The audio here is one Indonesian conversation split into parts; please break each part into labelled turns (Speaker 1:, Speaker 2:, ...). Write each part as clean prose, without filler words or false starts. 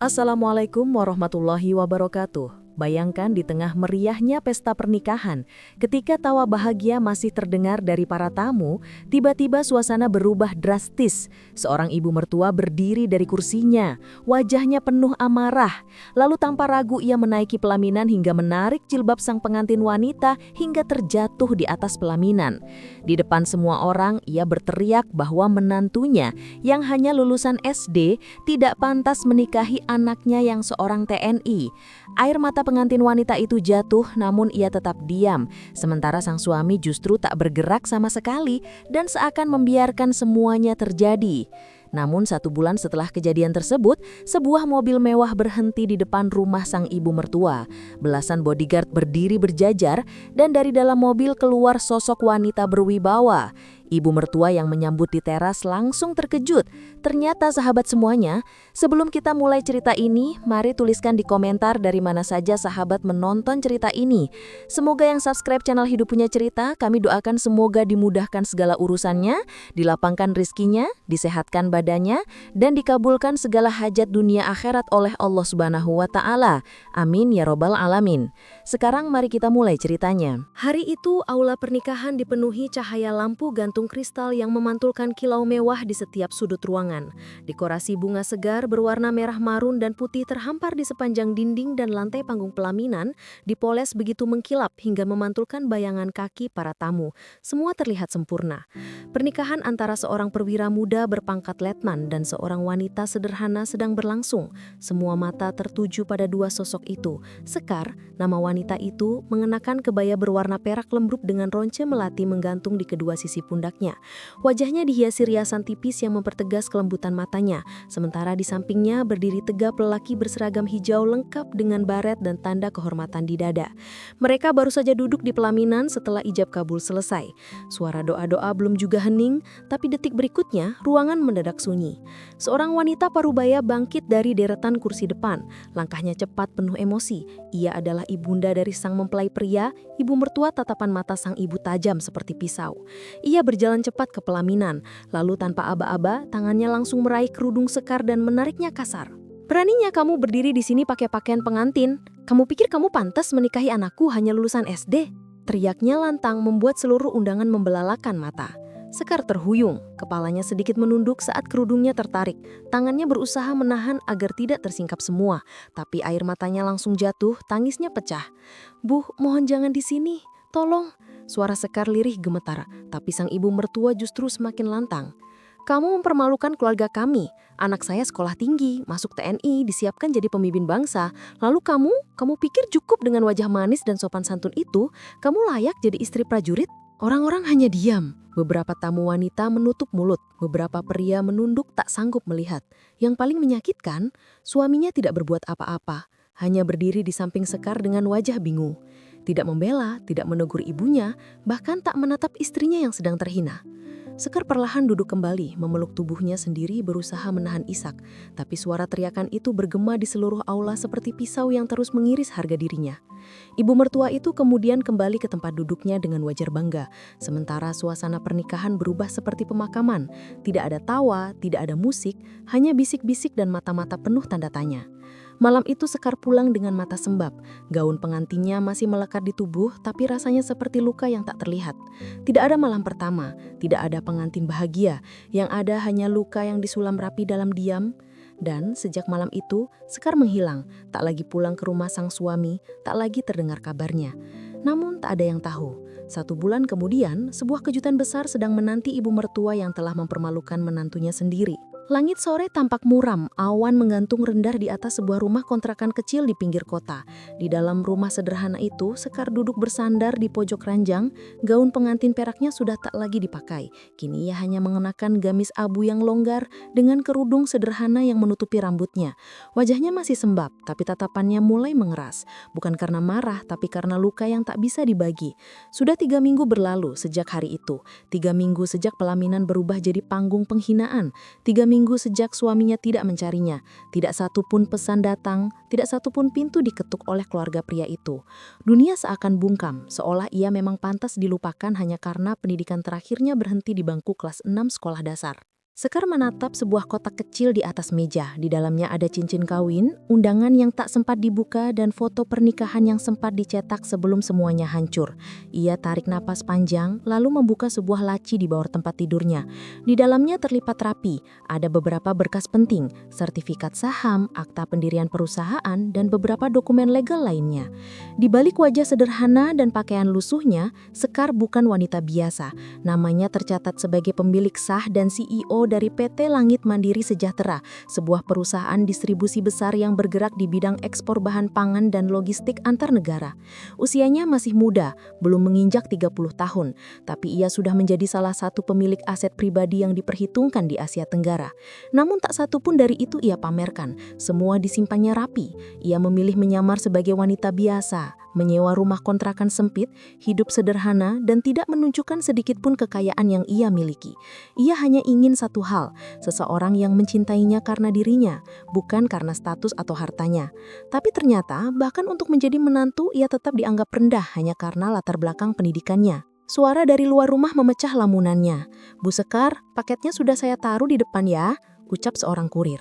Speaker 1: Assalamualaikum warahmatullahi wabarakatuh. Bayangkan di tengah meriahnya pesta pernikahan, ketika tawa bahagia masih terdengar dari para tamu, tiba-tiba suasana berubah drastis. Seorang ibu mertua berdiri dari kursinya, wajahnya penuh amarah. Lalu tanpa ragu ia menaiki pelaminan hingga menarik jilbab sang pengantin wanita hingga terjatuh di atas pelaminan. Di depan semua orang, ia berteriak bahwa menantunya yang hanya lulusan SD tidak pantas menikahi anaknya yang seorang TNI. Air mata pengantin wanita itu jatuh, namun ia tetap diam. Sementara sang suami justru tak bergerak sama sekali dan seakan membiarkan semuanya terjadi. Namun 1 bulan setelah kejadian tersebut, sebuah mobil mewah berhenti di depan rumah sang ibu mertua. Belasan bodyguard berdiri berjajar dan dari dalam mobil keluar sosok wanita berwibawa. Ibu mertua yang menyambut di teras langsung terkejut. Ternyata sahabat semuanya, sebelum kita mulai cerita ini, mari tuliskan di komentar dari mana saja sahabat menonton cerita ini. Semoga yang subscribe channel Hidup Punya Cerita, kami doakan semoga dimudahkan segala urusannya, dilapangkan rizkinya, disehatkan badannya, dan dikabulkan segala hajat dunia akhirat oleh Allah Subhanahu wa Ta'ala. Amin ya Robbal Alamin. Sekarang mari kita mulai ceritanya. Hari itu, aula pernikahan dipenuhi cahaya lampu gantung kristal yang memantulkan kilau mewah di setiap sudut ruangan. Dekorasi bunga segar berwarna merah marun dan putih terhampar di sepanjang dinding dan lantai panggung pelaminan, dipoles begitu mengkilap hingga memantulkan bayangan kaki para tamu. Semua terlihat sempurna. Pernikahan antara seorang perwira muda berpangkat letnan dan seorang wanita sederhana sedang berlangsung. Semua mata tertuju pada dua sosok itu. Sekar, nama wanita itu, mengenakan kebaya berwarna perak lembruk dengan ronce melati menggantung di kedua sisi pundaknya. Wajahnya dihiasi riasan tipis yang mempertegas kelembutan matanya, sementara di sampingnya berdiri tegap lelaki berseragam hijau lengkap dengan baret dan tanda kehormatan di dada. Mereka baru saja duduk di pelaminan setelah ijab kabul selesai. Suara doa-doa belum juga hening, tapi detik berikutnya ruangan mendadak sunyi. Seorang wanita parubaya bangkit dari deretan kursi depan. Langkahnya cepat penuh emosi. Ia adalah ibunda dari sang mempelai pria. Ibu mertua tatapan mata sang ibu tajam seperti pisau. Ia berjalan cepat ke pelaminan, lalu tanpa aba-aba, tangannya langsung meraih kerudung Sekar dan menariknya kasar. "Beraninya kamu berdiri di sini pakai pakaian pengantin? Kamu pikir kamu pantas menikahi anakku hanya lulusan SD?" Teriaknya lantang membuat seluruh undangan membelalakan mata. Sekar terhuyung, kepalanya sedikit menunduk saat kerudungnya tertarik. Tangannya berusaha menahan agar tidak tersingkap semua, tapi air matanya langsung jatuh, tangisnya pecah. "Bu, mohon jangan di sini. Tolong." Suara Sekar lirih gemetar, tapi sang ibu mertua justru semakin lantang. "Kamu mempermalukan keluarga kami. Anak saya sekolah tinggi, masuk TNI, disiapkan jadi pemimpin bangsa. Lalu kamu pikir cukup dengan wajah manis dan sopan santun itu? Kamu layak jadi istri prajurit?" Orang-orang hanya diam. Beberapa tamu wanita menutup mulut, beberapa pria menunduk tak sanggup melihat. Yang paling menyakitkan, suaminya tidak berbuat apa-apa, hanya berdiri di samping Sekar dengan wajah bingung. Tidak membela, tidak menegur ibunya, bahkan tak menatap istrinya yang sedang terhina. Sekar perlahan duduk kembali, memeluk tubuhnya sendiri berusaha menahan isak, tapi suara teriakan itu bergema di seluruh aula seperti pisau yang terus mengiris harga dirinya. Ibu mertua itu kemudian kembali ke tempat duduknya dengan wajar bangga, sementara suasana pernikahan berubah seperti pemakaman. Tidak ada tawa, tidak ada musik, hanya bisik-bisik dan mata-mata penuh tanda tanya. Malam itu Sekar pulang dengan mata sembab. Gaun pengantinnya masih melekat di tubuh, tapi rasanya seperti luka yang tak terlihat. Tidak ada malam pertama, tidak ada pengantin bahagia, yang ada hanya luka yang disulam rapi dalam diam. Dan sejak malam itu, Sekar menghilang, tak lagi pulang ke rumah sang suami, tak lagi terdengar kabarnya. Namun tak ada yang tahu. 1 bulan kemudian, sebuah kejutan besar sedang menanti ibu mertua yang telah mempermalukan menantunya sendiri. Langit sore tampak muram, awan menggantung rendah di atas sebuah rumah kontrakan kecil di pinggir kota. Di dalam rumah sederhana itu, Sekar duduk bersandar di pojok ranjang. Gaun pengantin peraknya sudah tak lagi dipakai. Kini ia hanya mengenakan gamis abu yang longgar dengan kerudung sederhana yang menutupi rambutnya. Wajahnya masih sembab, tapi tatapannya mulai mengeras. Bukan karena marah, tapi karena luka yang tak bisa dibagi. Sudah 3 minggu berlalu sejak hari itu. 3 minggu sejak pelaminan berubah jadi panggung penghinaan. 3 minggu sejak suaminya tidak mencarinya. Tidak satu pun pesan datang, tidak satu pun pintu diketuk oleh keluarga pria itu. Dunia seakan bungkam, seolah ia memang pantas dilupakan hanya karena pendidikan terakhirnya berhenti di bangku kelas 6 sekolah dasar. Sekar menatap sebuah kotak kecil di atas meja. Di dalamnya ada cincin kawin, undangan yang tak sempat dibuka, dan foto pernikahan yang sempat dicetak sebelum semuanya hancur. Ia tarik napas panjang, lalu membuka sebuah laci di bawah tempat tidurnya. Di dalamnya terlipat rapi, ada beberapa berkas penting, sertifikat saham, akta pendirian perusahaan, dan beberapa dokumen legal lainnya. Di balik wajah sederhana dan pakaian lusuhnya, Sekar bukan wanita biasa. Namanya tercatat sebagai pemilik sah dan CEO dari PT Langit Mandiri Sejahtera, sebuah perusahaan distribusi besar yang bergerak di bidang ekspor bahan pangan dan logistik antar negara. Usianya masih muda, belum menginjak 30 tahun, tapi ia sudah menjadi salah satu pemilik aset pribadi yang diperhitungkan di Asia Tenggara. Namun tak satu pun dari itu ia pamerkan, semua disimpannya rapi. Ia memilih menyamar sebagai wanita biasa, menyewa rumah kontrakan sempit, hidup sederhana, dan tidak menunjukkan sedikit pun kekayaan yang ia miliki. Ia hanya ingin satu hal, seseorang yang mencintainya karena dirinya, bukan karena status atau hartanya. Tapi ternyata, bahkan untuk menjadi menantu, ia tetap dianggap rendah hanya karena latar belakang pendidikannya. Suara dari luar rumah memecah lamunannya. "Bu Sekar, paketnya sudah saya taruh di depan ya," ucap seorang kurir.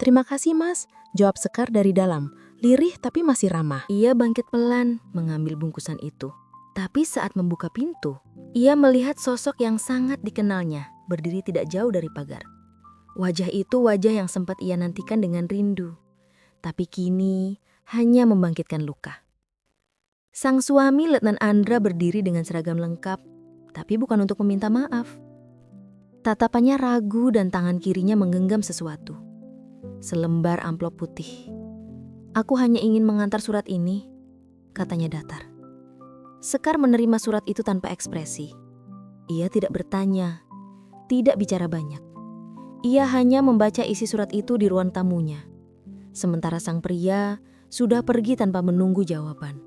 Speaker 1: "Terima kasih mas," jawab Sekar dari dalam. Lirih tapi masih ramah. Ia bangkit pelan, mengambil bungkusan itu. Tapi saat membuka pintu, ia melihat sosok yang sangat dikenalnya, berdiri tidak jauh dari pagar. Wajah itu wajah yang sempat ia nantikan dengan rindu. Tapi kini hanya membangkitkan luka. Sang suami Letnan Andra berdiri dengan seragam lengkap, tapi bukan untuk meminta maaf. Tatapannya ragu dan tangan kirinya menggenggam sesuatu. Selembar amplop putih. "Aku hanya ingin mengantar surat ini," katanya datar. Sekar menerima surat itu tanpa ekspresi. Ia tidak bertanya, tidak bicara banyak. Ia hanya membaca isi surat itu di ruang tamunya. Sementara sang pria sudah pergi tanpa menunggu jawaban.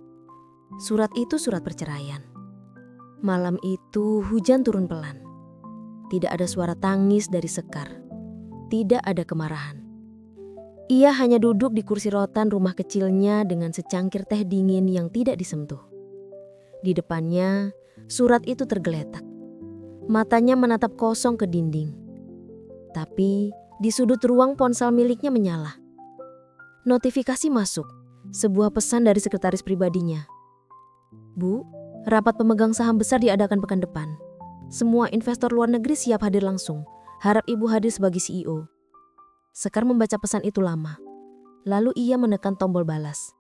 Speaker 1: Surat itu surat perceraian. Malam itu hujan turun pelan. Tidak ada suara tangis dari Sekar. Tidak ada kemarahan. Ia hanya duduk di kursi rotan rumah kecilnya dengan secangkir teh dingin yang tidak disentuh. Di depannya, surat itu tergeletak. Matanya menatap kosong ke dinding. Tapi, di sudut ruang ponsel miliknya menyala. Notifikasi masuk, sebuah pesan dari sekretaris pribadinya. "Bu, rapat pemegang saham besar diadakan pekan depan. Semua investor luar negeri siap hadir langsung. Harap ibu hadir sebagai CEO." Sekar membaca pesan itu lama. Lalu ia menekan tombol balas.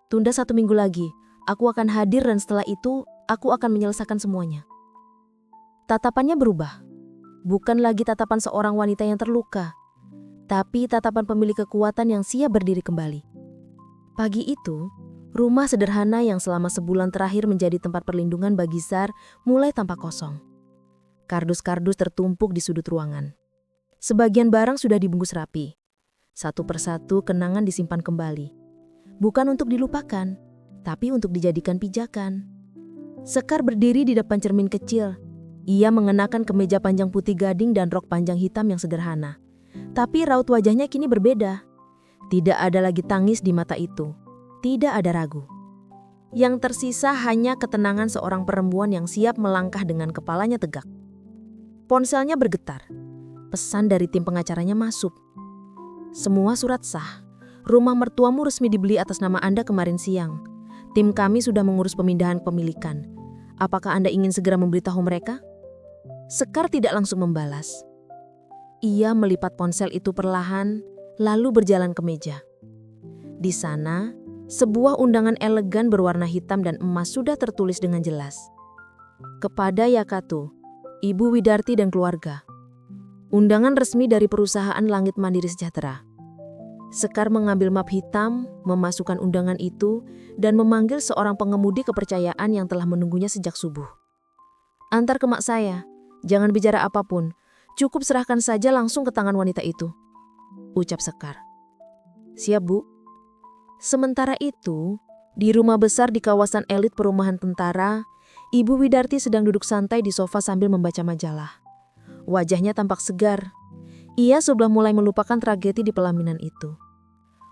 Speaker 1: "Tunda 1 minggu lagi. Aku akan hadir dan setelah itu, aku akan menyelesaikan semuanya." Tatapannya berubah. Bukan lagi tatapan seorang wanita yang terluka, tapi tatapan pemilik kekuatan yang siap berdiri kembali. Pagi itu, rumah sederhana yang selama sebulan terakhir menjadi tempat perlindungan bagi Zar mulai tampak kosong. Kardus-kardus tertumpuk di sudut ruangan. Sebagian barang sudah dibungkus rapi. Satu persatu kenangan disimpan kembali. Bukan untuk dilupakan, tapi untuk dijadikan pijakan. Sekar berdiri di depan cermin kecil. Ia mengenakan kemeja panjang putih gading dan rok panjang hitam yang sederhana. Tapi raut wajahnya kini berbeda. Tidak ada lagi tangis di mata itu. Tidak ada ragu. Yang tersisa hanya ketenangan seorang perempuan yang siap melangkah dengan kepalanya tegak. Ponselnya bergetar. Pesan dari tim pengacaranya masuk. "Semua surat sah. Rumah mertuamu resmi dibeli atas nama Anda kemarin siang. Tim kami sudah mengurus pemindahan pemilikan. Apakah Anda ingin segera memberitahu mereka?" Sekar tidak langsung membalas. Ia melipat ponsel itu perlahan, lalu berjalan ke meja. Di sana, sebuah undangan elegan berwarna hitam dan emas sudah tertulis dengan jelas. "Kepada Yakatu, Ibu Widarti dan keluarga. Undangan resmi dari perusahaan Langit Mandiri Sejahtera." Sekar mengambil map hitam, memasukkan undangan itu, dan memanggil seorang pengemudi kepercayaan yang telah menunggunya sejak subuh. "Antar ke mak saya. Jangan bicara apapun. Cukup serahkan saja langsung ke tangan wanita itu," ucap Sekar. "Siap, Bu." Sementara itu, di rumah besar di kawasan elit perumahan tentara, Ibu Widarti sedang duduk santai di sofa sambil membaca majalah. Wajahnya tampak segar. Ia sudah mulai melupakan tragedi di pelaminan itu.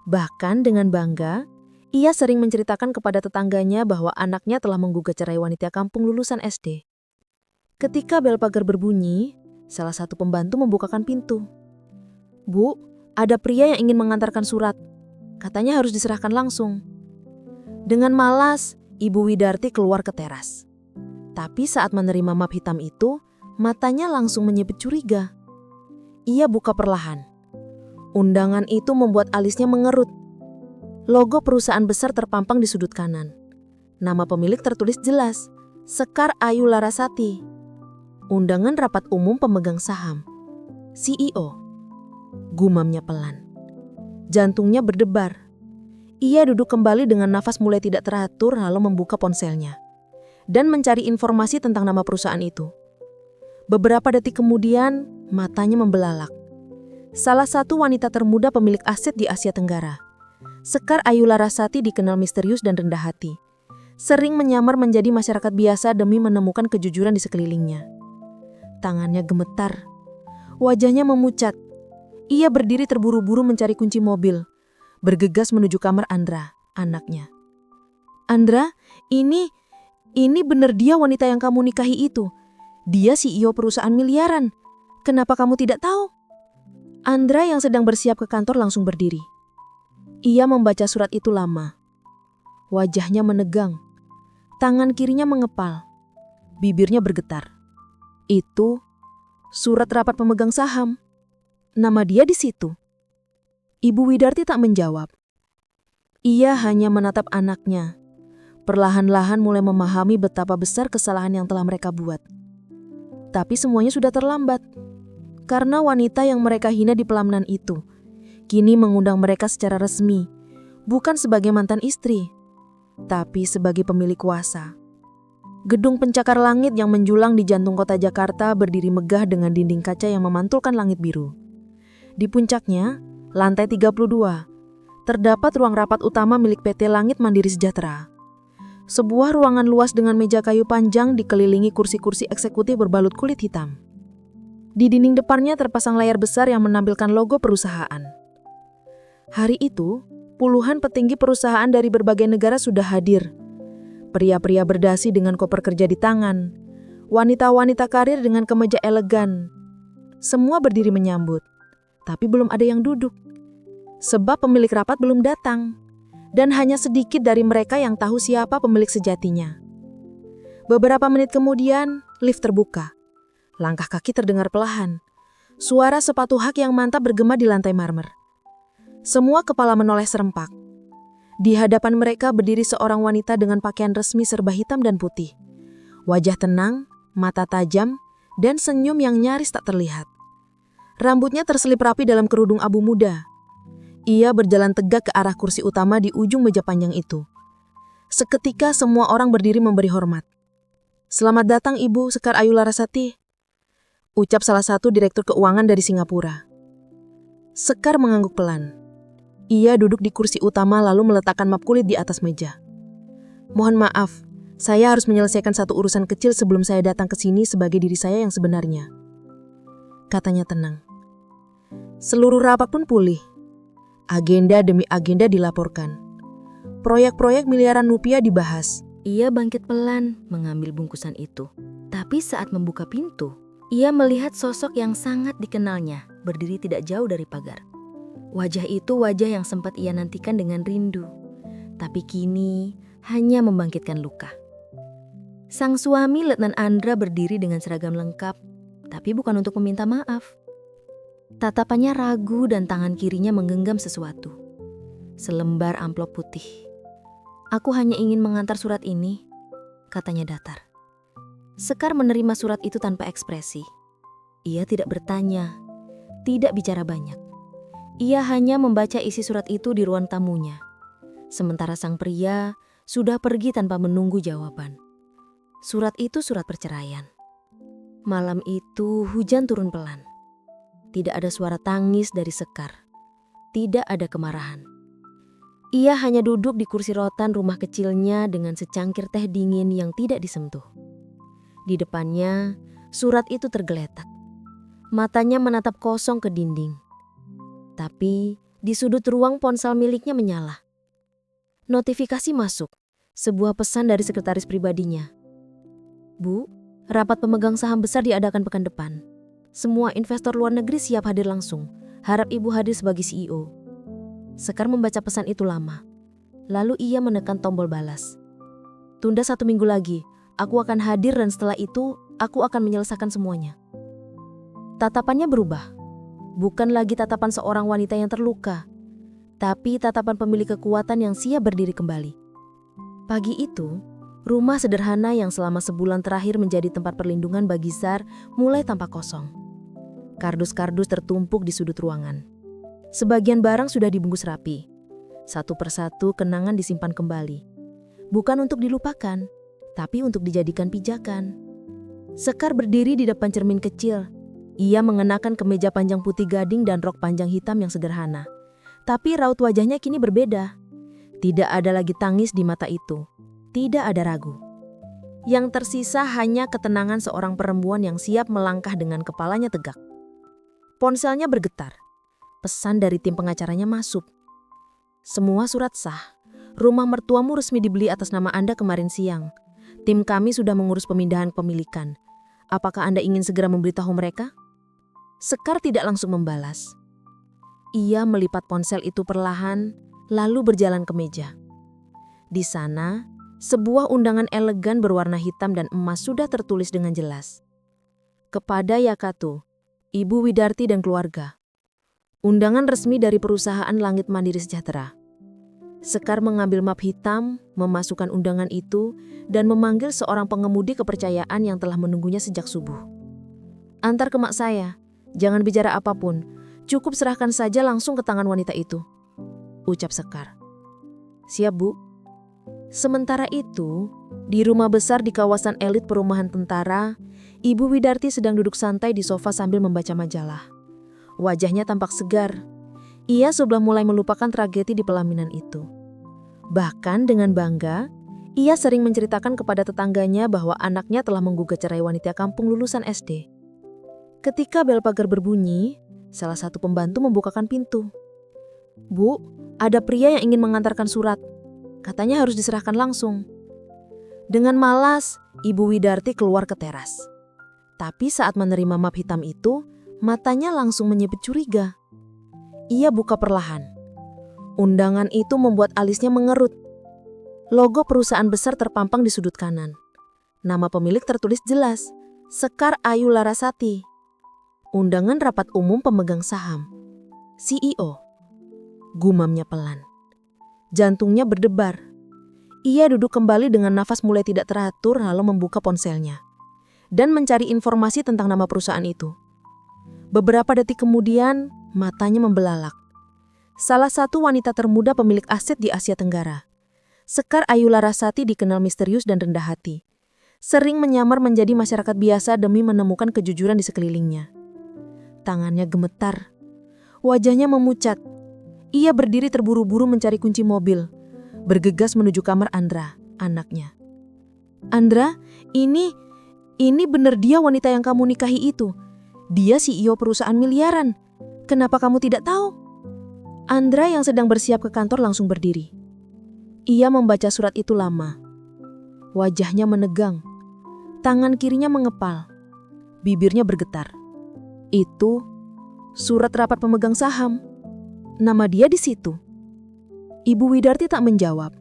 Speaker 1: Bahkan dengan bangga, ia sering menceritakan kepada tetangganya bahwa anaknya telah menggugat cerai wanita kampung lulusan SD. Ketika bel pagar berbunyi, Salah satu pembantu membukakan pintu. "Bu, ada pria yang ingin mengantarkan surat. Katanya harus diserahkan langsung." Dengan malas, Ibu Widarti keluar ke teras. Tapi saat menerima map hitam itu, matanya langsung menyipit curiga. Ia buka perlahan. Undangan itu membuat alisnya mengerut. Logo perusahaan besar terpampang di sudut kanan. Nama pemilik tertulis jelas, Sekar Ayu Larasati. Undangan rapat umum pemegang saham, CEO. Gumamnya pelan. Jantungnya berdebar. Ia duduk kembali dengan nafas mulai tidak teratur lalu membuka ponselnya dan mencari informasi tentang nama perusahaan itu. Beberapa detik kemudian, matanya membelalak. Salah satu wanita termuda pemilik aset di Asia Tenggara. Sekar Ayu Larasati dikenal misterius dan rendah hati. Sering menyamar menjadi masyarakat biasa demi menemukan kejujuran di sekelilingnya. Tangannya gemetar. Wajahnya memucat. Ia berdiri terburu-buru mencari kunci mobil. Bergegas menuju kamar Andra, anaknya. "Andra, ini benar dia wanita yang kamu nikahi itu. Dia CEO perusahaan miliaran. Kenapa kamu tidak tahu?" Andra yang sedang bersiap ke kantor langsung berdiri. Ia membaca surat itu lama. Wajahnya menegang. Tangan kirinya mengepal. Bibirnya bergetar. Itu surat rapat pemegang saham. Nama dia di situ. Ibu Widarti tak menjawab. Ia hanya menatap anaknya. Perlahan-lahan mulai memahami betapa besar kesalahan yang telah mereka buat. Tapi semuanya sudah terlambat. Karena wanita yang mereka hina di pelaminan itu kini mengundang mereka secara resmi, bukan sebagai mantan istri, tapi sebagai pemilik kuasa. Gedung pencakar langit yang menjulang di jantung kota Jakarta berdiri megah dengan dinding kaca yang memantulkan langit biru. Di puncaknya, lantai 32, terdapat ruang rapat utama milik PT Langit Mandiri Sejahtera. Sebuah ruangan luas dengan meja kayu panjang dikelilingi kursi-kursi eksekutif berbalut kulit hitam. Di dinding depannya terpasang layar besar yang menampilkan logo perusahaan. Hari itu, puluhan petinggi perusahaan dari berbagai negara sudah hadir. Pria-pria berdasi dengan koper kerja di tangan, wanita-wanita karir dengan kemeja elegan. Semua berdiri menyambut, tapi belum ada yang duduk. Sebab pemilik rapat belum datang, dan hanya sedikit dari mereka yang tahu siapa pemilik sejatinya. Beberapa menit kemudian, lift terbuka. Langkah kaki terdengar perlahan. Suara sepatu hak yang mantap bergema di lantai marmer. Semua kepala menoleh serempak. Di hadapan mereka berdiri seorang wanita dengan pakaian resmi serba hitam dan putih. Wajah tenang, mata tajam, dan senyum yang nyaris tak terlihat. Rambutnya terselip rapi dalam kerudung abu muda. Ia berjalan tegak ke arah kursi utama di ujung meja panjang itu. Seketika semua orang berdiri memberi hormat. "Selamat datang Ibu Sekar Ayu Larasati," ucap salah satu direktur keuangan dari Singapura. Sekar mengangguk pelan. Ia duduk di kursi utama lalu meletakkan map kulit di atas meja. "Mohon maaf, saya harus menyelesaikan satu urusan kecil sebelum saya datang ke sini sebagai diri saya yang sebenarnya," katanya tenang. Seluruh rapat pun pulih. Agenda demi agenda dilaporkan. Proyek-proyek miliaran rupiah dibahas. Ia bangkit pelan mengambil bungkusan itu. Tapi saat membuka pintu, ia melihat sosok yang sangat dikenalnya berdiri tidak jauh dari pagar. Wajah itu wajah yang sempat ia nantikan dengan rindu, tapi kini hanya membangkitkan luka. Sang suami Letnan Andra berdiri dengan seragam lengkap, tapi bukan untuk meminta maaf. Tatapannya ragu dan tangan kirinya menggenggam sesuatu. Selembar amplop putih. "Aku hanya ingin mengantar surat ini," katanya datar. Sekar menerima surat itu tanpa ekspresi. Ia tidak bertanya, tidak bicara banyak. Ia hanya membaca isi surat itu di ruang tamunya. Sementara sang pria sudah pergi tanpa menunggu jawaban. Surat itu surat perceraian. Malam itu hujan turun pelan. Tidak ada suara tangis dari Sekar. Tidak ada kemarahan. Ia hanya duduk di kursi rotan rumah kecilnya dengan secangkir teh dingin yang tidak disentuh. Di depannya, surat itu tergeletak. Matanya menatap kosong ke dinding. Tapi di sudut ruang ponsel miliknya menyala. Notifikasi masuk, sebuah pesan dari sekretaris pribadinya. "Bu, rapat pemegang saham besar diadakan pekan depan. Semua investor luar negeri siap hadir langsung. Harap ibu hadir sebagai CEO. Sekar membaca pesan itu lama. Lalu ia menekan tombol balas. Tunda 1 minggu lagi. Aku akan hadir dan setelah itu aku akan menyelesaikan semuanya. Tatapannya berubah. Bukan lagi tatapan seorang wanita yang terluka, tapi tatapan pemilik kekuatan yang siap berdiri kembali. Pagi itu, rumah sederhana yang selama sebulan terakhir menjadi tempat perlindungan bagi Zar mulai tampak kosong. Kardus-kardus tertumpuk di sudut ruangan. Sebagian barang sudah dibungkus rapi. Satu persatu kenangan disimpan kembali. Bukan untuk dilupakan, tapi untuk dijadikan pijakan. Sekar berdiri di depan cermin kecil. Ia mengenakan kemeja panjang putih gading dan rok panjang hitam yang sederhana. Tapi raut wajahnya kini berbeda. Tidak ada lagi tangis di mata itu. Tidak ada ragu. Yang tersisa hanya ketenangan seorang perempuan yang siap melangkah dengan kepalanya tegak. Ponselnya bergetar. Pesan dari tim pengacaranya masuk. Semua surat sah. Rumah mertuamu resmi dibeli atas nama Anda kemarin siang. Tim kami sudah mengurus pemindahan kepemilikan. Apakah Anda ingin segera memberitahu mereka? Sekar tidak langsung membalas. Ia melipat ponsel itu perlahan, lalu berjalan ke meja. Di sana, sebuah undangan elegan berwarna hitam dan emas sudah tertulis dengan jelas. Kepada Yakatu, Ibu Widarti dan keluarga. Undangan resmi dari perusahaan Langit Mandiri Sejahtera. Sekar mengambil map hitam, memasukkan undangan itu, dan memanggil seorang pengemudi kepercayaan yang telah menunggunya sejak subuh. Antar ke mak saya, jangan bicara apapun, cukup serahkan saja langsung ke tangan wanita itu, ucap Sekar. Siap, Bu. Sementara itu, di rumah besar di kawasan elit perumahan tentara, Ibu Widarti sedang duduk santai di sofa sambil membaca majalah. Wajahnya tampak segar. Ia sudah mulai melupakan tragedi di pelaminan itu. Bahkan dengan bangga, ia sering menceritakan kepada tetangganya bahwa anaknya telah menggugat cerai wanita kampung lulusan SD. Ketika bel pagar berbunyi, salah satu pembantu membukakan pintu. Bu, ada pria yang ingin mengantarkan surat. Katanya harus diserahkan langsung. Dengan malas, Ibu Widarti keluar ke teras. Tapi saat menerima map hitam itu, matanya langsung menyipit curiga. Ia buka perlahan. Undangan itu membuat alisnya mengerut. Logo perusahaan besar terpampang di sudut kanan. Nama pemilik tertulis jelas, Sekar Ayu Larasati. Undangan rapat umum pemegang saham. CEO. Gumamnya pelan. Jantungnya berdebar. Ia duduk kembali dengan nafas mulai tidak teratur lalu membuka ponselnya. Dan mencari informasi tentang nama perusahaan itu. Beberapa detik kemudian, matanya membelalak. Salah satu wanita termuda pemilik aset di Asia Tenggara. Sekar Ayu Larasati dikenal misterius dan rendah hati. Sering menyamar menjadi masyarakat biasa demi menemukan kejujuran di sekelilingnya. Tangannya gemetar. Wajahnya memucat. Ia berdiri terburu-buru mencari kunci mobil. Bergegas menuju kamar Andra, anaknya. Andra, ini benar dia wanita yang kamu nikahi itu. Dia CEO perusahaan miliaran. Kenapa kamu tidak tahu? Andra yang sedang bersiap ke kantor langsung berdiri. Ia membaca surat itu lama. Wajahnya menegang. Tangan kirinya mengepal. Bibirnya bergetar. Itu surat rapat pemegang saham. Nama dia di situ. Ibu Widarti tak menjawab.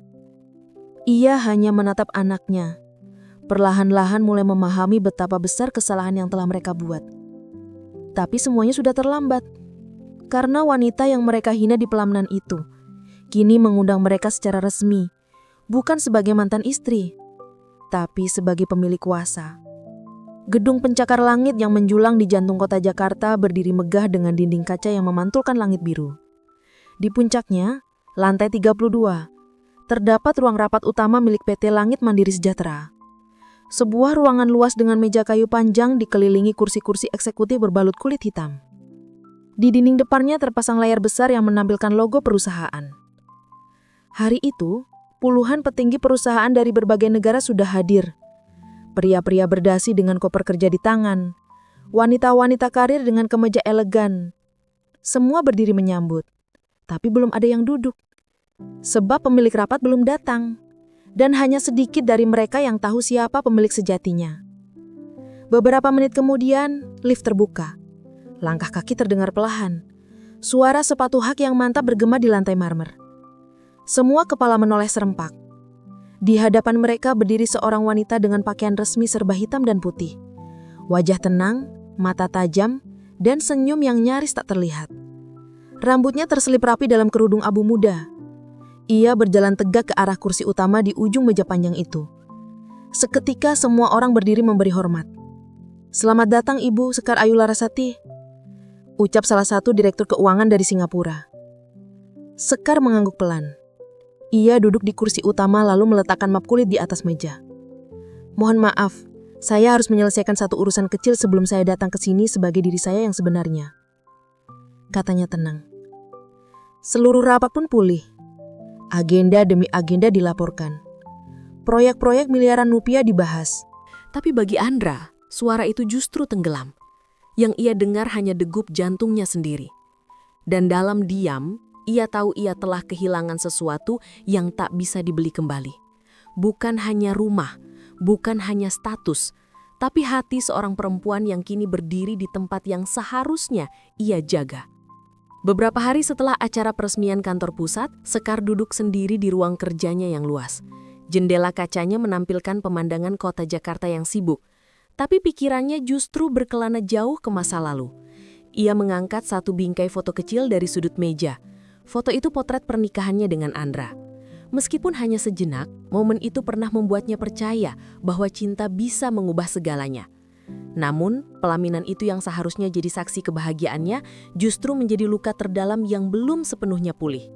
Speaker 1: Ia hanya menatap anaknya. Perlahan-lahan mulai memahami betapa besar kesalahan yang telah mereka buat. Tapi semuanya sudah terlambat. Karena wanita yang mereka hina di pelaminan itu kini mengundang mereka secara resmi, bukan sebagai mantan istri, tapi sebagai pemilik kuasa. Gedung pencakar langit yang menjulang di jantung kota Jakarta berdiri megah dengan dinding kaca yang memantulkan langit biru. Di puncaknya, lantai 32, terdapat ruang rapat utama milik PT Langit Mandiri Sejahtera. Sebuah ruangan luas dengan meja kayu panjang dikelilingi kursi-kursi eksekutif berbalut kulit hitam. Di dinding depannya terpasang layar besar yang menampilkan logo perusahaan. Hari itu, puluhan petinggi perusahaan dari berbagai negara sudah hadir. Pria-pria berdasi dengan koper kerja di tangan, wanita-wanita karir dengan kemeja elegan. Semua berdiri menyambut, tapi belum ada yang duduk. Sebab pemilik rapat belum datang. Dan hanya sedikit dari mereka yang tahu siapa pemilik sejatinya. Beberapa menit kemudian, lift terbuka.
Speaker 2: Langkah kaki terdengar perlahan. Suara sepatu hak yang mantap bergema di lantai marmer. Semua kepala menoleh serempak. Di hadapan mereka berdiri seorang wanita dengan pakaian resmi serba hitam dan putih. Wajah tenang, mata tajam, dan senyum yang nyaris tak terlihat. Rambutnya terselip rapi dalam kerudung abu muda. Ia berjalan tegak ke arah kursi utama di ujung meja panjang itu. Seketika semua orang berdiri memberi hormat. "Selamat datang Ibu Sekar Ayu Larasati," ucap salah satu direktur keuangan dari Singapura. Sekar mengangguk pelan. Ia duduk di kursi utama lalu meletakkan map kulit di atas meja. "Mohon maaf, saya harus menyelesaikan satu urusan kecil sebelum saya datang ke sini sebagai diri saya yang sebenarnya," katanya tenang. Seluruh rapat pun pulih. Agenda demi agenda dilaporkan. Proyek-proyek miliaran rupiah dibahas.
Speaker 1: Tapi bagi Andra, suara itu justru tenggelam. Yang ia dengar hanya degup jantungnya sendiri. Dan dalam diam, ia tahu ia telah kehilangan sesuatu yang tak bisa dibeli kembali. Bukan hanya rumah, bukan hanya status, tapi hati seorang perempuan yang kini berdiri di tempat yang seharusnya ia jaga. Beberapa hari setelah acara peresmian kantor pusat, Sekar duduk sendiri di ruang kerjanya yang luas. Jendela kacanya menampilkan pemandangan kota Jakarta yang sibuk, tapi pikirannya justru berkelana jauh ke masa lalu. Ia mengangkat satu bingkai foto kecil dari sudut meja. Foto itu potret pernikahannya dengan Andra. Meskipun hanya sejenak, momen itu pernah membuatnya percaya bahwa cinta bisa mengubah segalanya. Namun, pelaminan itu yang seharusnya jadi saksi kebahagiaannya justru menjadi luka terdalam yang belum sepenuhnya pulih.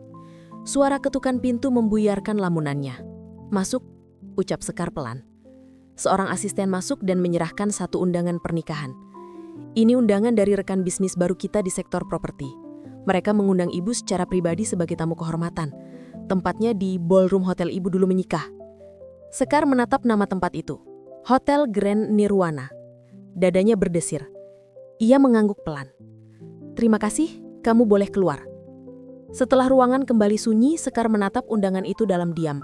Speaker 1: Suara ketukan pintu membuyarkan lamunannya. "Masuk," ucap Sekar pelan. Seorang asisten masuk dan menyerahkan satu undangan pernikahan. "Ini undangan dari rekan bisnis baru kita di sektor properti. Mereka mengundang Ibu secara pribadi sebagai tamu kehormatan. Tempatnya di ballroom hotel Ibu dulu menikah." Sekar menatap nama tempat itu. Hotel Grand Nirwana. Dadanya berdesir. Ia mengangguk pelan. "Terima kasih, kamu boleh keluar." Setelah ruangan kembali sunyi, Sekar menatap undangan itu dalam diam.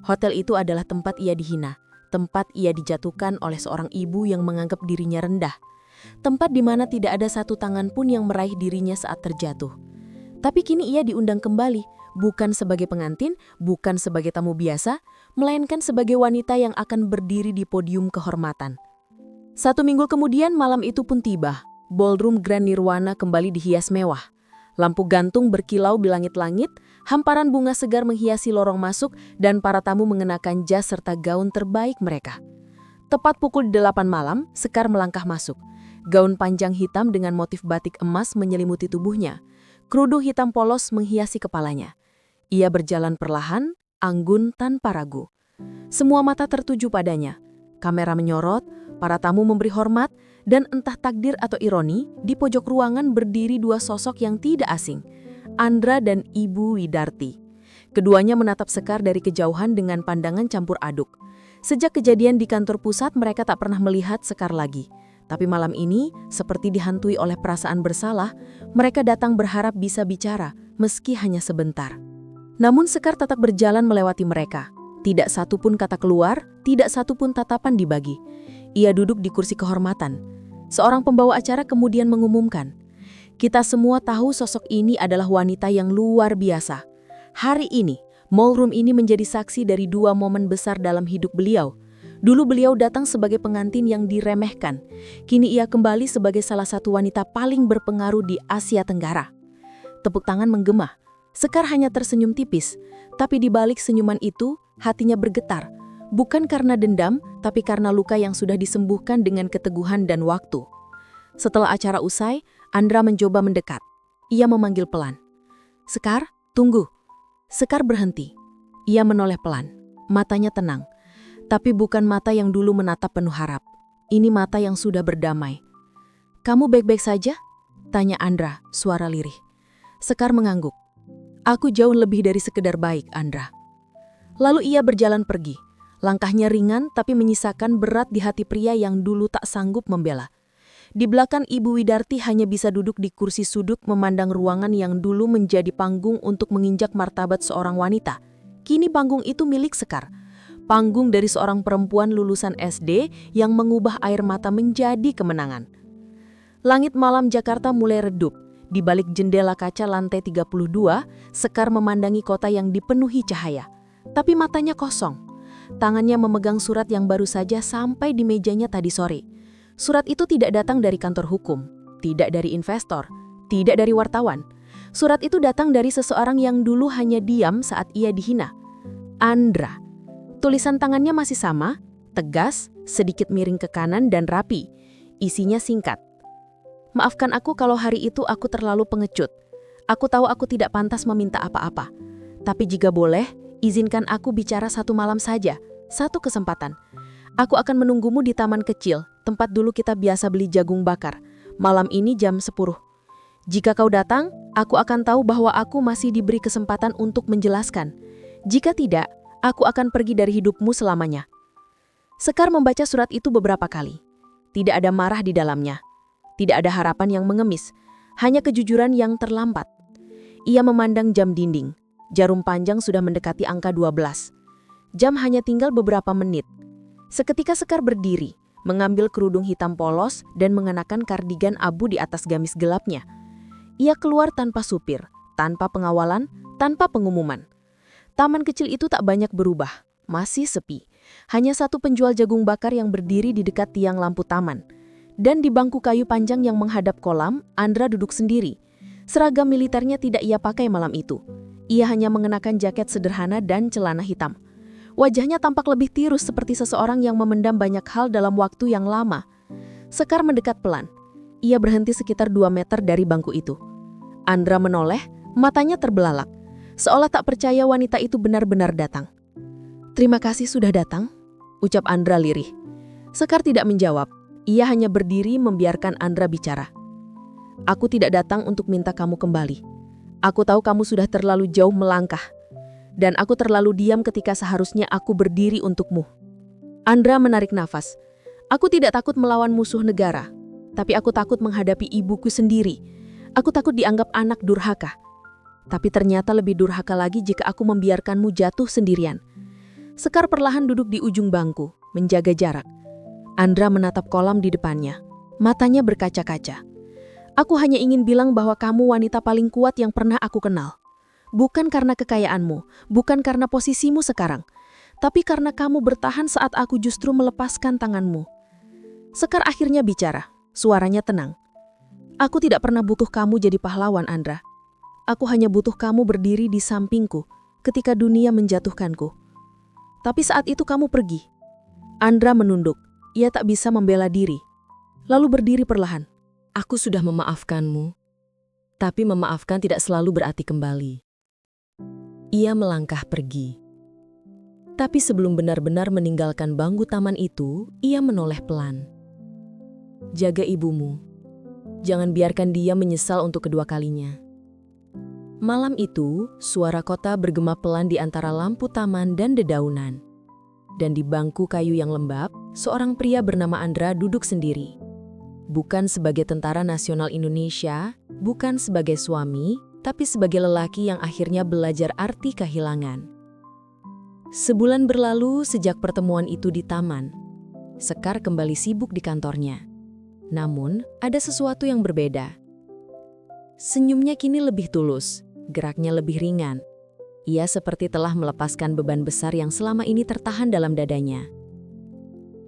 Speaker 1: Hotel itu adalah tempat ia dihina, tempat ia dijatuhkan oleh seorang ibu yang menganggap dirinya rendah, tempat di mana tidak ada satu tangan pun yang meraih dirinya saat terjatuh. Tapi kini ia diundang kembali, bukan sebagai pengantin, bukan sebagai tamu biasa, melainkan sebagai wanita yang akan berdiri di podium kehormatan. 1 minggu kemudian malam itu pun tiba. Ballroom Grand Nirwana kembali dihias mewah. Lampu gantung berkilau di langit-langit, hamparan bunga segar menghiasi lorong masuk, dan para tamu mengenakan jas serta gaun terbaik mereka. Tepat pukul 8 malam, Sekar melangkah masuk. Gaun panjang hitam dengan motif batik emas menyelimuti tubuhnya. Kerudung hitam polos menghiasi kepalanya. Ia berjalan perlahan, anggun tanpa ragu. Semua mata tertuju padanya. Kamera menyorot, para tamu memberi hormat, dan entah takdir atau ironi, di pojok ruangan berdiri dua sosok yang tidak asing, Andra dan Ibu Widarti. Keduanya menatap Sekar dari kejauhan dengan pandangan campur aduk. Sejak kejadian di kantor pusat, mereka tak pernah melihat Sekar lagi. Tapi malam ini, seperti dihantui oleh perasaan bersalah, mereka datang berharap bisa bicara, meski hanya sebentar. Namun Sekar tetap berjalan melewati mereka. Tidak satu pun kata keluar, tidak satu pun tatapan dibagi. Ia duduk di kursi kehormatan. Seorang pembawa acara kemudian mengumumkan, "Kita semua tahu sosok ini adalah wanita yang luar biasa. Hari ini, ballroom ini menjadi saksi dari 2 momen besar dalam hidup beliau. Dulu beliau datang sebagai pengantin yang diremehkan. Kini ia kembali sebagai salah satu wanita paling berpengaruh di Asia Tenggara." Tepuk tangan menggema. Sekar hanya tersenyum tipis, tapi di balik senyuman itu, hatinya bergetar. Bukan karena dendam, tapi karena luka yang sudah disembuhkan dengan keteguhan dan waktu. Setelah acara usai, Andra mencoba mendekat. Ia memanggil pelan, "Sekar, tunggu." Sekar berhenti. Ia menoleh pelan. Matanya tenang. Tapi bukan mata yang dulu menatap penuh harap. Ini mata yang sudah berdamai. "Kamu baik-baik saja?" tanya Andra, suara lirih. Sekar mengangguk. "Aku jauh lebih dari sekedar baik, Andra." Lalu ia berjalan pergi. Langkahnya ringan tapi menyisakan berat di hati pria yang dulu tak sanggup membela. Di belakang Ibu Widarti hanya bisa duduk di kursi sudut memandang ruangan yang dulu menjadi panggung untuk menginjak martabat seorang wanita. Kini panggung itu milik Sekar. Panggung dari seorang perempuan lulusan SD yang mengubah air mata menjadi kemenangan. Langit malam Jakarta mulai redup. Di balik jendela kaca lantai 32, Sekar memandangi kota yang dipenuhi cahaya. Tapi matanya kosong. Tangannya memegang surat yang baru saja sampai di mejanya tadi sore. Surat itu tidak datang dari kantor hukum, tidak dari investor, tidak dari wartawan. Surat itu datang dari seseorang yang dulu hanya diam saat ia dihina. Andra. Tulisan tangannya masih sama, tegas, sedikit miring ke kanan dan rapi. Isinya singkat. Maafkan aku kalau hari itu aku terlalu pengecut. Aku tahu aku tidak pantas meminta apa-apa. Tapi jika boleh, izinkan aku bicara satu malam saja, satu kesempatan. Aku akan menunggumu di taman kecil, tempat dulu kita biasa beli jagung bakar. Malam ini jam 10. Jika kau datang, aku akan tahu bahwa aku masih diberi kesempatan untuk menjelaskan. Jika tidak, aku akan pergi dari hidupmu selamanya. Sekar membaca surat itu beberapa kali. Tidak ada marah di dalamnya. Tidak ada harapan yang mengemis, hanya kejujuran yang terlambat. Ia memandang jam dinding. Jarum panjang sudah mendekati angka 12. Jam hanya tinggal beberapa menit. Seketika Sekar berdiri, mengambil kerudung hitam polos dan mengenakan kardigan abu di atas gamis gelapnya. Ia keluar tanpa supir, tanpa pengawalan, tanpa pengumuman. Taman kecil itu tak banyak berubah, masih sepi. Hanya satu penjual jagung bakar yang berdiri di dekat tiang lampu taman. Dan di bangku kayu panjang yang menghadap kolam, Andra duduk sendiri. Seragam militernya tidak ia pakai malam itu. Ia hanya mengenakan jaket sederhana dan celana hitam. Wajahnya tampak lebih tirus seperti seseorang yang memendam banyak hal dalam waktu yang lama. Sekar mendekat pelan. Ia berhenti sekitar 2 meter dari bangku itu. Andra menoleh, matanya terbelalak. Seolah tak percaya wanita itu benar-benar datang. "Terima kasih sudah datang," ucap Andra lirih. Sekar tidak menjawab. Ia hanya berdiri membiarkan Andra bicara. "Aku tidak datang untuk minta kamu kembali. Aku tahu kamu sudah terlalu jauh melangkah. Dan aku terlalu diam ketika seharusnya aku berdiri untukmu." Andra menarik nafas. "Aku tidak takut melawan musuh negara. Tapi aku takut menghadapi ibuku sendiri. Aku takut dianggap anak durhaka. Tapi ternyata lebih durhaka lagi jika aku membiarkanmu jatuh sendirian." Sekar perlahan duduk di ujung bangku, menjaga jarak. Andra menatap kolam di depannya. Matanya berkaca-kaca. "Aku hanya ingin bilang bahwa kamu wanita paling kuat yang pernah aku kenal. Bukan karena kekayaanmu, bukan karena posisimu sekarang, tapi karena kamu bertahan saat aku justru melepaskan tanganmu." Sekar akhirnya bicara, suaranya tenang. "Aku tidak pernah butuh kamu jadi pahlawan, Andra. Aku hanya butuh kamu berdiri di sampingku ketika dunia menjatuhkanku. Tapi saat itu kamu pergi." Andra menunduk. Ia tak bisa membela diri. Lalu berdiri perlahan. "Aku sudah memaafkanmu. Tapi memaafkan tidak selalu berarti kembali." Ia melangkah pergi. Tapi sebelum benar-benar meninggalkan bangku taman itu, ia menoleh pelan. "Jaga ibumu. Jangan biarkan dia menyesal untuk kedua kalinya." Malam itu, suara kota bergema pelan di antara lampu taman dan dedaunan. Dan di bangku kayu yang lembab, seorang pria bernama Andra duduk sendiri. Bukan sebagai tentara nasional Indonesia, bukan sebagai suami, tapi sebagai lelaki yang akhirnya belajar arti kehilangan. Sebulan berlalu sejak pertemuan itu di taman. Sekar kembali sibuk di kantornya. Namun, ada sesuatu yang berbeda. Senyumnya kini lebih tulus, geraknya lebih ringan. Ia seperti telah melepaskan beban besar yang selama ini tertahan dalam dadanya.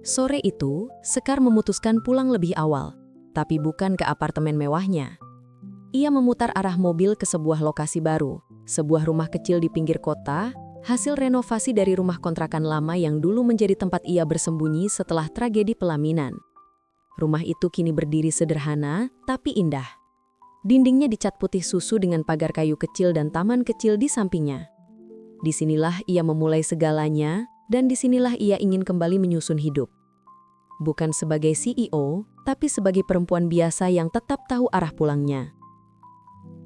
Speaker 1: Sore itu, Sekar memutuskan pulang lebih awal, tapi bukan ke apartemen mewahnya. Ia memutar arah mobil ke sebuah lokasi baru, sebuah rumah kecil di pinggir kota, hasil renovasi dari rumah kontrakan lama yang dulu menjadi tempat ia bersembunyi setelah tragedi pelaminan. Rumah itu kini berdiri sederhana, tapi indah. Dindingnya dicat putih susu dengan pagar kayu kecil dan taman kecil di sampingnya. Disinilah ia memulai segalanya, dan disinilah ia ingin kembali menyusun hidup. Bukan sebagai CEO, tapi sebagai perempuan biasa yang tetap tahu arah pulangnya.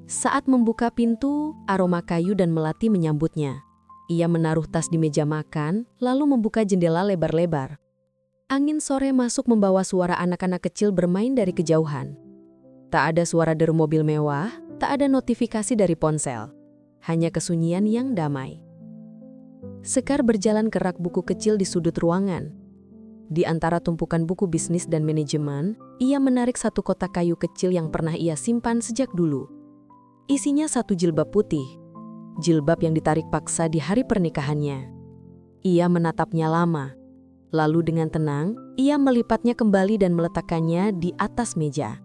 Speaker 1: Saat membuka pintu, aroma kayu dan melati menyambutnya. Ia menaruh tas di meja makan, lalu membuka jendela lebar-lebar. Angin sore masuk membawa suara anak-anak kecil bermain dari kejauhan. Tak ada suara deru mobil mewah, tak ada notifikasi dari ponsel. Hanya kesunyian yang damai. Sekar berjalan ke rak buku kecil di sudut ruangan. Di antara tumpukan buku bisnis dan manajemen, ia menarik satu kotak kayu kecil yang pernah ia simpan sejak dulu. Isinya satu jilbab putih, jilbab yang ditarik paksa di hari pernikahannya. Ia menatapnya lama, lalu dengan tenang, ia melipatnya kembali dan meletakkannya di atas meja.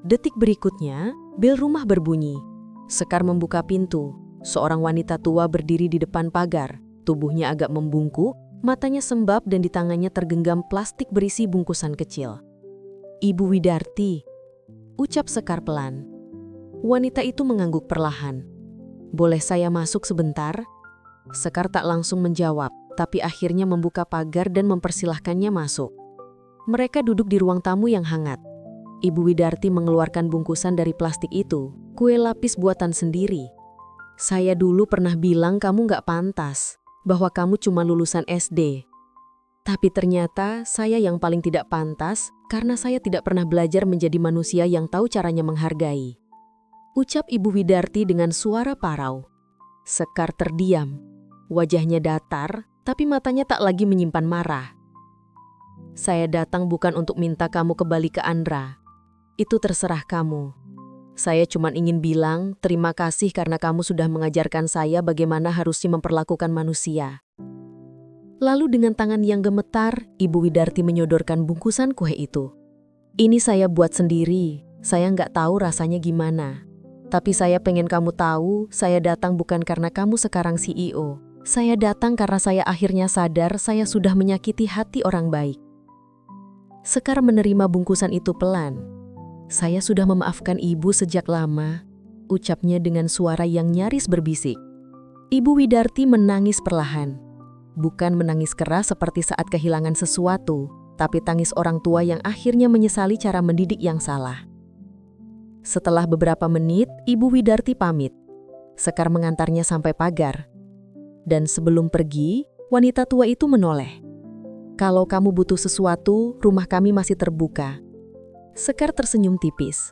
Speaker 1: Detik berikutnya, bel rumah berbunyi. Sekar membuka pintu. Seorang wanita tua berdiri di depan pagar. Tubuhnya agak membungkuk, matanya sembab dan di tangannya tergenggam plastik berisi bungkusan kecil. "Ibu Widarti," ucap Sekar pelan. Wanita itu mengangguk perlahan. "Boleh saya masuk sebentar?" Sekar tak langsung menjawab, tapi akhirnya membuka pagar dan mempersilahkannya masuk. Mereka duduk di ruang tamu yang hangat. Ibu Widarti mengeluarkan bungkusan dari plastik itu, kue lapis buatan sendiri. "Saya dulu pernah bilang kamu gak pantas, bahwa kamu cuma lulusan SD. Tapi ternyata saya yang paling tidak pantas karena saya tidak pernah belajar menjadi manusia yang tahu caranya menghargai," ucap Ibu Widarti dengan suara parau. Sekar terdiam. Wajahnya datar, tapi matanya tak lagi menyimpan marah. "Saya datang bukan untuk minta kamu kembali ke Andra. Itu terserah kamu. Saya cuma ingin bilang terima kasih karena kamu sudah mengajarkan saya bagaimana harusnya memperlakukan manusia." Lalu dengan tangan yang gemetar, Ibu Widarti menyodorkan bungkusan kue itu. "Ini saya buat sendiri, saya nggak tahu rasanya gimana. Tapi saya pengen kamu tahu, saya datang bukan karena kamu sekarang CEO. Saya datang karena saya akhirnya sadar saya sudah menyakiti hati orang baik." Sekar menerima bungkusan itu pelan. "Saya sudah memaafkan ibu sejak lama," ucapnya dengan suara yang nyaris berbisik. Ibu Widarti menangis perlahan. Bukan menangis keras seperti saat kehilangan sesuatu, tapi tangis orang tua yang akhirnya menyesali cara mendidik yang salah. Setelah beberapa menit, Ibu Widarti pamit. Sekar mengantarnya sampai pagar. Dan sebelum pergi, wanita tua itu menoleh. "Kalau kamu butuh sesuatu, rumah kami masih terbuka." Sekar tersenyum tipis.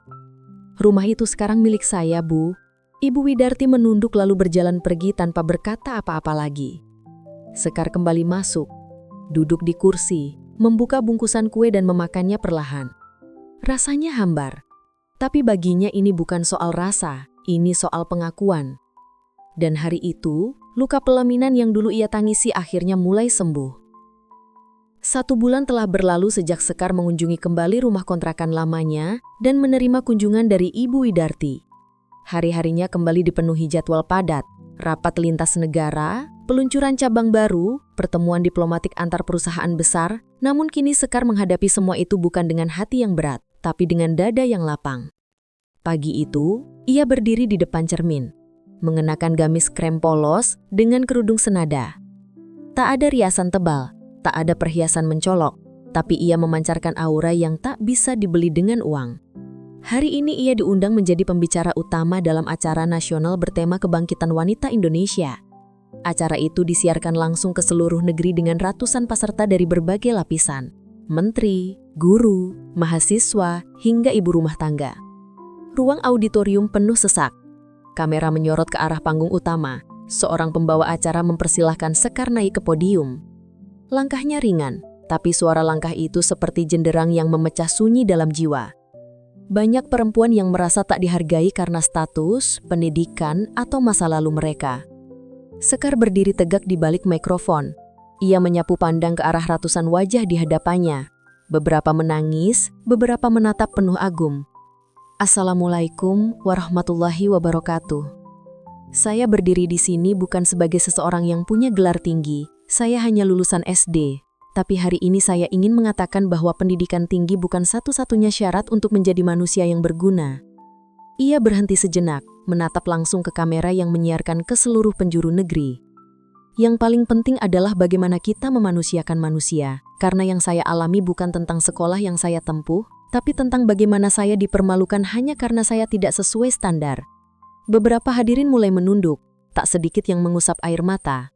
Speaker 1: "Rumah itu sekarang milik saya, Bu." Ibu Widarti menunduk lalu berjalan pergi tanpa berkata apa-apa lagi. Sekar kembali masuk, duduk di kursi, membuka bungkusan kue dan memakannya perlahan. Rasanya hambar, tapi baginya ini bukan soal rasa, ini soal pengakuan. Dan hari itu, luka pelaminan yang dulu ia tangisi akhirnya mulai sembuh. 1 bulan telah berlalu sejak Sekar mengunjungi kembali rumah kontrakan lamanya dan menerima kunjungan dari Ibu Widarti. Hari-harinya kembali dipenuhi jadwal padat, rapat lintas negara, peluncuran cabang baru, pertemuan diplomatik antar perusahaan besar, namun kini Sekar menghadapi semua itu bukan dengan hati yang berat, tapi dengan dada yang lapang. Pagi itu, ia berdiri di depan cermin, mengenakan gamis krem polos dengan kerudung senada. Tak ada riasan tebal, tak ada perhiasan mencolok, tapi ia memancarkan aura yang tak bisa dibeli dengan uang. Hari ini ia diundang menjadi pembicara utama dalam acara nasional bertema Kebangkitan Wanita Indonesia. Acara itu disiarkan langsung ke seluruh negeri dengan ratusan peserta dari berbagai lapisan, menteri, guru, mahasiswa, hingga ibu rumah tangga. Ruang auditorium penuh sesak. Kamera menyorot ke arah panggung utama. Seorang pembawa acara mempersilahkan Sekar naik ke podium. Langkahnya ringan, tapi suara langkah itu seperti jenderang yang memecah sunyi dalam jiwa. Banyak perempuan yang merasa tak dihargai karena status, pendidikan, atau masa lalu mereka. Sekar berdiri tegak di balik mikrofon. Ia menyapu pandang ke arah ratusan wajah di hadapannya. Beberapa menangis, beberapa menatap penuh agum. "Assalamualaikum warahmatullahi wabarakatuh. Saya berdiri di sini bukan sebagai seseorang yang punya gelar tinggi. Saya hanya lulusan SD, tapi hari ini saya ingin mengatakan bahwa pendidikan tinggi bukan satu-satunya syarat untuk menjadi manusia yang berguna." Ia berhenti sejenak, menatap langsung ke kamera yang menyiarkan ke seluruh penjuru negeri. "Yang paling penting adalah bagaimana kita memanusiakan manusia, karena yang saya alami bukan tentang sekolah yang saya tempuh, tapi tentang bagaimana saya dipermalukan hanya karena saya tidak sesuai standar." Beberapa hadirin mulai menunduk, tak sedikit yang mengusap air mata.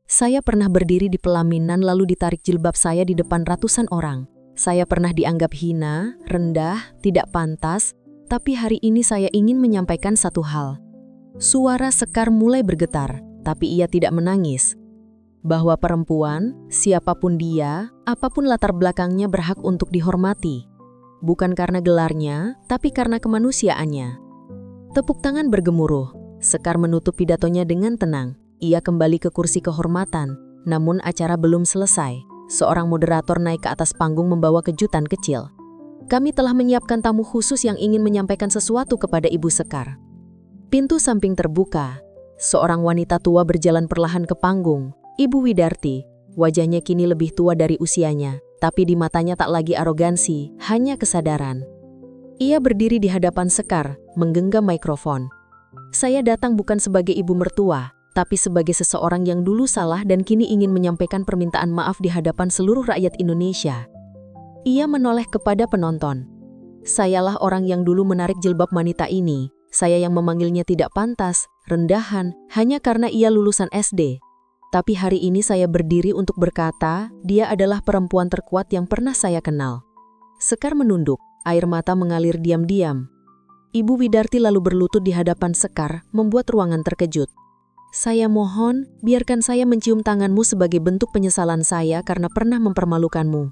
Speaker 1: "Saya pernah berdiri di pelaminan lalu ditarik jilbab saya di depan ratusan orang. Saya pernah dianggap hina, rendah, tidak pantas, tapi hari ini saya ingin menyampaikan satu hal." Suara Sekar mulai bergetar, tapi ia tidak menangis. bahwa perempuan, siapapun dia, apapun latar belakangnya berhak untuk dihormati. Bukan karena gelarnya, tapi karena kemanusiaannya. Tepuk tangan bergemuruh. Sekar menutup pidatonya dengan tenang. Ia kembali ke kursi kehormatan, namun acara belum selesai. Seorang moderator naik ke atas panggung membawa kejutan kecil. Kami telah menyiapkan tamu khusus yang ingin menyampaikan sesuatu kepada Ibu Sekar. Pintu samping terbuka. Seorang wanita tua berjalan perlahan ke panggung. Ibu Widarti. Wajahnya kini lebih tua dari usianya, tapi di matanya tak lagi arogansi, hanya kesadaran. Ia berdiri di hadapan Sekar, menggenggam mikrofon. Saya datang bukan sebagai ibu mertua, tapi sebagai seseorang yang dulu salah dan kini ingin menyampaikan permintaan maaf di hadapan seluruh rakyat Indonesia. Ia menoleh kepada penonton. Sayalah orang yang dulu menarik jilbab wanita ini. Saya yang memanggilnya tidak pantas, rendahan, hanya karena ia lulusan SD. Tapi hari ini saya berdiri untuk berkata, dia adalah perempuan terkuat yang pernah saya kenal. Sekar menunduk, air mata mengalir diam-diam. Ibu Widarti lalu berlutut di hadapan Sekar, membuat ruangan terkejut. Saya mohon, biarkan saya mencium tanganmu sebagai bentuk penyesalan saya karena pernah mempermalukanmu.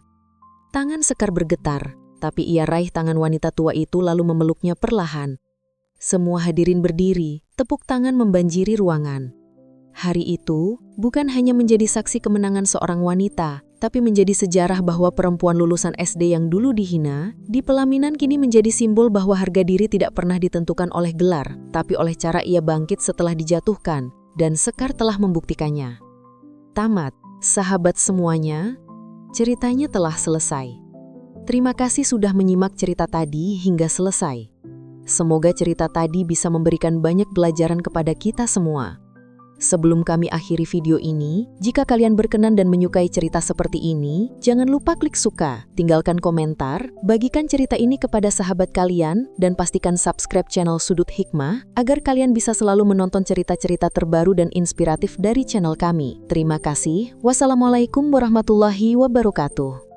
Speaker 1: Tangan Sekar bergetar, tapi ia raih tangan wanita tua itu lalu memeluknya perlahan. Semua hadirin berdiri, tepuk tangan membanjiri ruangan. Hari itu, bukan hanya menjadi saksi kemenangan seorang wanita, tapi menjadi sejarah bahwa perempuan lulusan SD yang dulu dihina, di pelaminan kini menjadi simbol bahwa harga diri tidak pernah ditentukan oleh gelar, tapi oleh cara ia bangkit setelah dijatuhkan, dan Sekar telah membuktikannya. Tamat, sahabat semuanya. Ceritanya telah selesai. Terima kasih sudah menyimak cerita tadi hingga selesai. Semoga cerita tadi bisa memberikan banyak pelajaran kepada kita semua. Sebelum kami akhiri video ini, jika kalian berkenan dan menyukai cerita seperti ini, jangan lupa klik suka, tinggalkan komentar, bagikan cerita ini kepada sahabat kalian, dan pastikan subscribe channel Sudut Hikmah agar kalian bisa selalu menonton cerita-cerita terbaru dan inspiratif dari channel kami. Terima kasih. Wassalamualaikum warahmatullahi wabarakatuh.